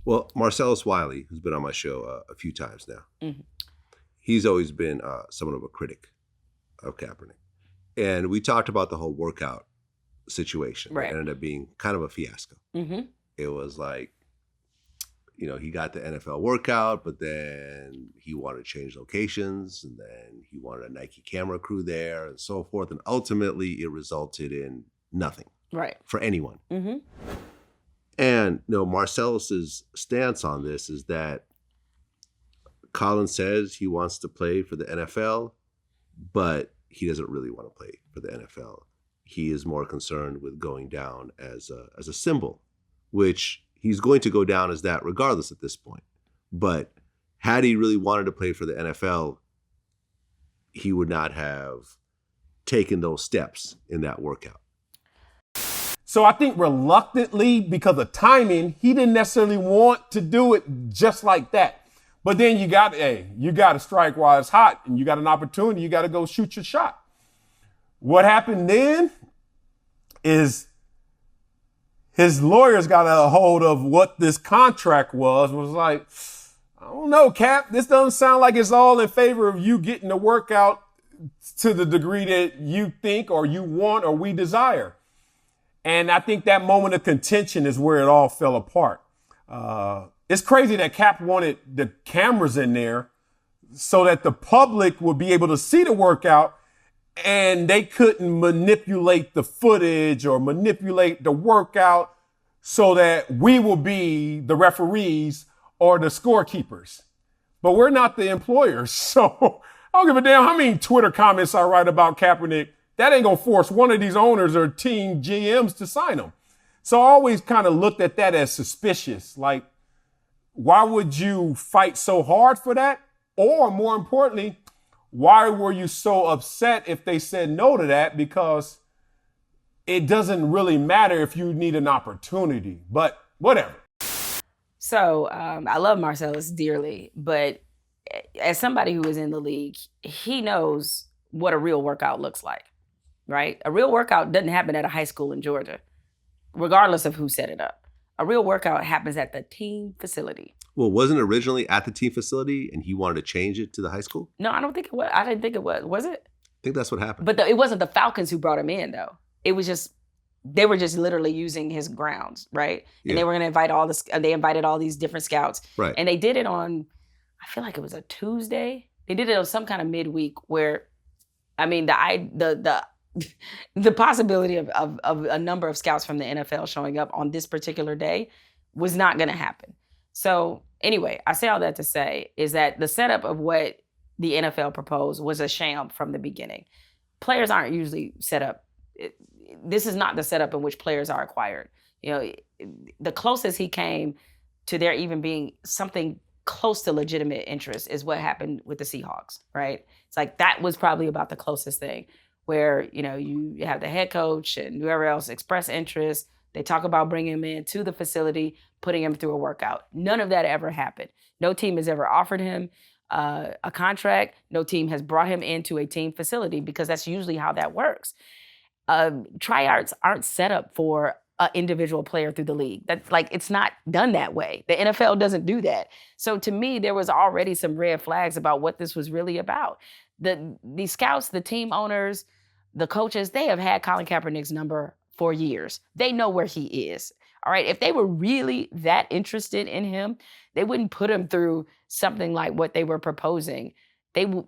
Well, Marcellus Wiley, who's been on my show a few times now, he's always been somewhat of a critic of Kaepernick. And we talked about the whole workout situation. Right. It ended up being kind of a fiasco. Mm-hmm. It was like, he got the NFL workout, but then he wanted to change locations, and then he wanted a Nike camera crew there, and so forth. And ultimately, it resulted in nothing, right, for anyone. Mm-hmm. And Marcellus's stance on this is that Colin says he wants to play for the NFL, but he doesn't really want to play for the NFL. He is more concerned with going down as a symbol, which he's going to go down as that regardless at this point. But had he really wanted to play for the NFL, he would not have taken those steps in that workout. So I think reluctantly, because of timing, he didn't necessarily want to do it just like that. But then you got to strike while it's hot, and you got an opportunity. You got to go shoot your shot. What happened then is his lawyers got a hold of what this contract was like, I don't know, Cap, this doesn't sound like it's all in favor of you getting the workout to the degree that you think or you want or we desire. And I think that moment of contention is where it all fell apart. It's crazy that Cap wanted the cameras in there so that the public would be able to see the workout and they couldn't manipulate the footage or manipulate the workout so that we will be the referees or the scorekeepers. But we're not the employers. So I don't give a damn how many Twitter comments I write about Kaepernick. That ain't going to force one of these owners or team GMs to sign him. So I always kind of looked at that as suspicious. Like, why would you fight so hard for that? Or more importantly, why were you so upset if they said no to that? Because it doesn't really matter if you need an opportunity, but whatever. So I love Marcellus dearly, but as somebody who is in the league, he knows what a real workout looks like, right? A real workout doesn't happen at a high school in Georgia, regardless of who set it up. A real workout happens at the team facility. Well, wasn't it originally at the team facility and he wanted to change it to the high school? No, I don't think it was. I didn't think it was. Was it? I think that's what happened. But it wasn't the Falcons who brought him in, though. It was just, they were just literally using his grounds, right? And they were going to invite they invited all these different scouts. Right. And they did it on, I feel like it was a Tuesday. They did it on some kind of midweek where, I mean, the possibility of a number of scouts from the NFL showing up on this particular day was not going to happen. So anyway, I say all that to say is that the setup of what the NFL proposed was a sham from the beginning. Players aren't usually set up. This is not the setup in which players are acquired. The closest he came to there even being something close to legitimate interest is what happened with the Seahawks, right? It's like that was probably about the closest thing where, you have the head coach and whoever else express interest. They talk about bringing him in to the facility, putting him through a workout. None of that ever happened. No team has ever offered him a contract. No team has brought him into a team facility because that's usually how that works. Tryouts aren't set up for an individual player through the league. That's it's not done that way. The NFL doesn't do that. So to me, there was already some red flags about what this was really about. The scouts, the team owners, the coaches, they have had Colin Kaepernick's number for years. They know where he is. All right. If they were really that interested in him, they wouldn't put him through something like what they were proposing. And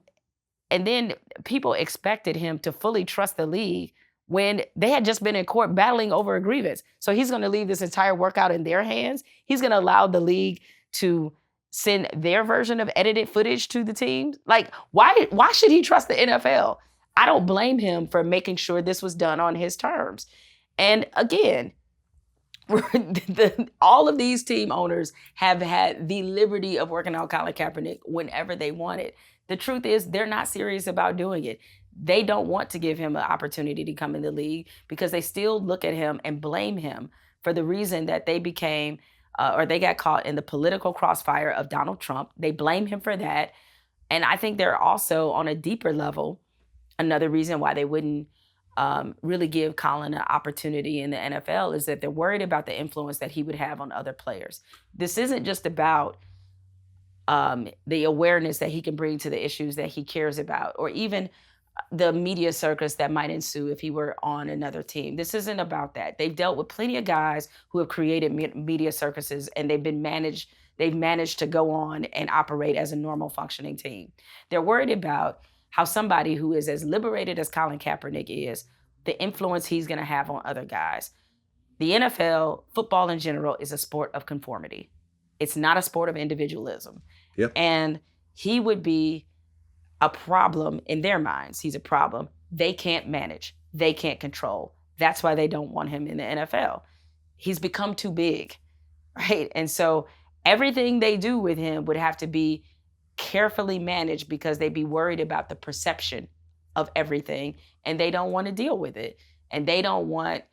then people expected him to fully trust the league when they had just been in court battling over a grievance. So he's going to leave this entire workout in their hands. He's going to allow the league to send their version of edited footage to the teams. Why should he trust the NFL? I don't blame him for making sure this was done on his terms. And again, all of these team owners have had the liberty of working on Colin Kaepernick whenever they wanted. The truth is they're not serious about doing it. They don't want to give him an opportunity to come in the league because they still look at him and blame him for the reason that they became or they got caught in the political crossfire of Donald Trump. They blame him for that. And I think they're also on a deeper level, another reason why they wouldn't really give Colin an opportunity in the NFL is that they're worried about the influence that he would have on other players. This isn't just about the awareness that he can bring to the issues that he cares about, or even the media circus that might ensue if he were on another team. This isn't about that. They've dealt with plenty of guys who have created media circuses, and they've managed to go on and operate as a normal functioning team. They're worried about how somebody who is as liberated as Colin Kaepernick is, the influence he's going to have on other guys. The NFL, football in general, is a sport of conformity. It's not a sport of individualism. Yep. And he would be a problem in their minds. He's a problem they can't manage. They can't control. That's why they don't want him in the NFL. He's become too big, right? And so everything they do with him would have to be carefully managed because they'd be worried about the perception of everything, and they don't want to deal with it. And they don't want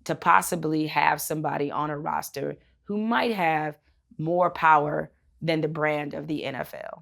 to possibly have somebody on a roster who might have more power than the brand of the NFL.